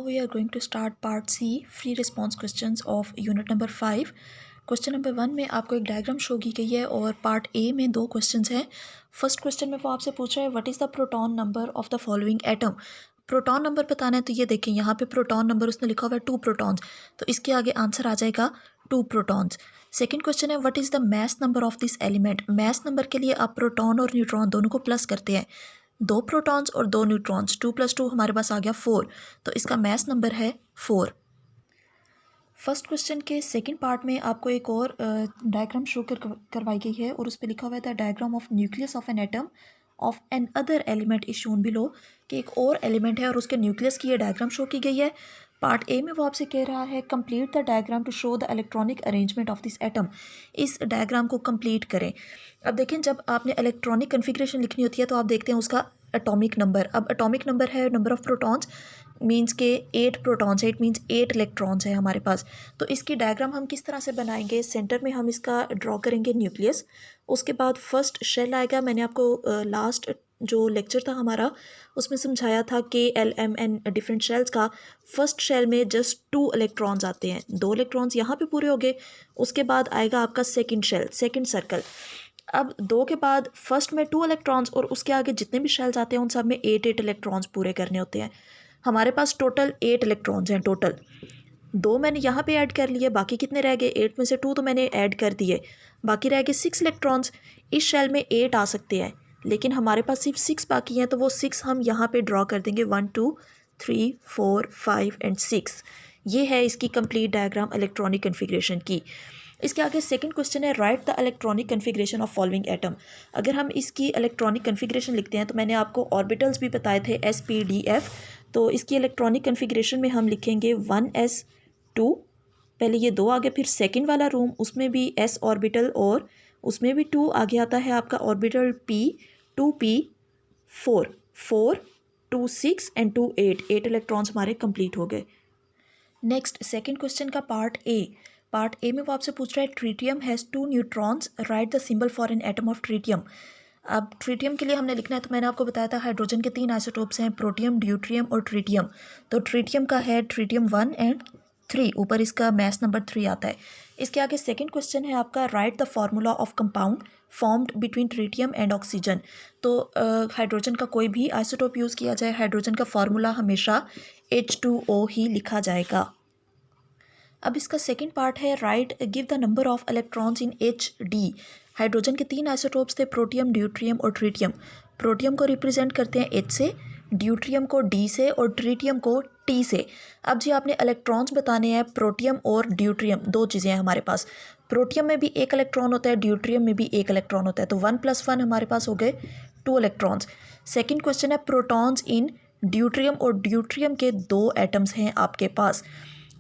we are going to start part C, free response questions of unit number 5. Question number 1 में आपको एक diagram show की गई है और पार्ट ए में 2 क्वेश्चंस हैं। फर्स्ट क्वेश्चन में वो आपसे पूछ रहा है what is the proton number of the following atom. Proton number बताना है तो ये देखें यहाँ पे प्रोटॉन नंबर उसने लिखा हुआ है 2 प्रोटॉन्स, तो इसके आगे आंसर आ जाएगा 2 प्रोटॉन्स। सेकंड क्वेश्चन है what is the mass number of this element. Mass number के लिए आप प्रोटॉन और न्यूट्रॉन दोनों को प्लस करते हैं, 2 प्रोटॉन्स और 2 न्यूट्रॉन्स, 2 + 2 हमारे पास आ गया 4, तो इसका मास नंबर है 4। फर्स्ट क्वेश्चन के सेकंड पार्ट में आपको एक और डायग्राम शो करवाई गई है और उस पर लिखा हुआ है diagram of nucleus of an atom of an other element is shown below, कि एक और एलिमेंट है और उसके न्यूक्लियस की ये डायग्राम शो की गई है। पार्ट ए में वो आपसे कह रहा है complete the diagram to show the electronic arrangement of this atom. इस डायग्राम को कंप्लीट करें। अब देखें, जब आपने इलेक्ट्रॉनिक कन्फिग्रेशन लिखनी होती है तो आप देखते हैं उसका एटॉमिक नंबर। अब एटॉमिक नंबर है नंबर ऑफ प्रोटॉन्स, मीन्स के 8 प्रोटॉन्स है, इट मीन्स 8 इलेक्ट्रॉन्स है हमारे पास। तो इसकी डायग्राम हम किस तरह से बनाएंगे, सेंटर में हम इसका ड्रॉ करेंगे न्यूक्लियस, उसके बाद फर्स्ट शेल आएगा। मैंने आपको लास्ट जो लेक्चर था हमारा उसमें समझाया था KLMN डिफरेंट शेल्स का। फर्स्ट शेल में जस्ट 2 इलेक्ट्रॉन्स आते हैं, 2 इलेक्ट्रॉन्स यहाँ पे पूरे हो गए। उसके बाद आएगा आपका सेकंड शेल, सेकंड सर्कल। अब 2 के बाद फर्स्ट में 2 इलेक्ट्रॉन्स और उसके आगे जितने भी शेल्स आते हैं उन सब में 8 इलेक्ट्रॉन्स पूरे करने होते हैं। हमारे पास टोटल 8 इलेक्ट्रॉन्स हैं टोटल। 2 मैंने यहाँ पे ऐड कर लिए, बाकी कितने रह गए, 8 में से 2 तो मैंने ऐड कर दिए, बाकी रह गए 6 इलेक्ट्रॉन्स। इस शेल में 8 आ सकते हैं लेकिन हमारे पास सिर्फ 6 बाकी हैं, तो वो 6 हम यहाँ पे ड्रॉ कर देंगे, 1 2 3 4 5 एंड 6। ये है इसकी कंप्लीट डायग्राम इलेक्ट्रॉनिक कन्फिग्रेशन की। इसके आगे सेकंड क्वेश्चन है right the electronic configuration of following atom. अगर हम इसकी इलेक्ट्रॉनिक कन्फिग्रेशन लिखते हैं तो मैंने आपको ऑर्बिटल्स भी बताए थे SPDF, तो इसकी इलेक्ट्रॉनिक कन्फिग्रेशन में हम लिखेंगे 1s2, पहले ये 2 आ गए, फिर सेकंड वाला रूम उसमें भी S ऑर्बिटल और उसमें भी 2 आगे आता है आपका orbital P, 2p4, 4 2 6 and 2 8 electrons हमारे कंप्लीट हो गए। नेक्स्ट सेकंड क्वेश्चन का पार्ट ए में वो आपसे पूछ रहा है tritium has 2 neutrons, right the symbol for an atom of tritium. अब ट्रीटियम के लिए हमने लिखना है, तो मैंने आपको बताया था हाइड्रोजन के 3 आइसोटोप्स हैं, प्रोटियम, ड्यूट्रियम और ट्रीटियम। तो ट्रीटियम का है ट्रीटियम 1 एंड 3, ऊपर इसका मास नंबर 3 आता है। इसके आगे सेकंड क्वेश्चन है आपका right the formula of compound formed between tritium and oxygen. तो हाइड्रोजन का कोई भी आइसोटोप यूज़ किया जाए, हाइड्रोजन का फार्मूला हमेशा H2O ही लिखा जाएगा। अब इसका सेकंड पार्ट है right give the number of electrons in HD। Hydrogen के 3 आइसोटोप्स थे, प्रोटियम, ड्यूट्रियम और ट्रीटियम। प्रोटियम को रिप्रेजेंट करते हैं H से, ड्यूट्रियम को D से और ट्रीटियम को T से। अब जी आपने इलेक्ट्रॉन्स बताने हैं, प्रोटियम और ड्यूट्रियम 2 चीज़ें हैं हमारे पास। प्रोटियम में भी 1 इलेक्ट्रॉन होता है, ड्यूट्रियम में भी 1 इलेक्ट्रॉन होता है, तो 1 + 1 हमारे पास हो गए 2 इलेक्ट्रॉन्स। सेकेंड क्वेश्चन है प्रोटॉन्स इन ड्यूट्रियम, और ड्यूट्रियम के 2 एटम्स हैं आपके पास,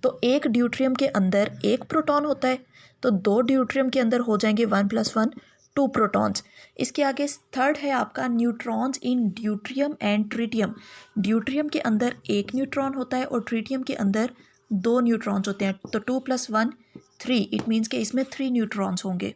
तो एक ड्यूट्रियम के अंदर 1 प्रोटॉन होता है, तो 2 ड्यूट्रियम के अंदर हो जाएंगे 1 + 1 2 प्रोटॉन्स। इसके आगे थर्ड है आपका neutrons in deuterium and tritium. Deuterium के अंदर 1 न्यूट्रॉन होता है और ट्रीटियम के अंदर 2 न्यूट्रॉन्स होते हैं, तो 2 + 1 3, इट मीन्स के इसमें 3 न्यूट्रॉन्स होंगे।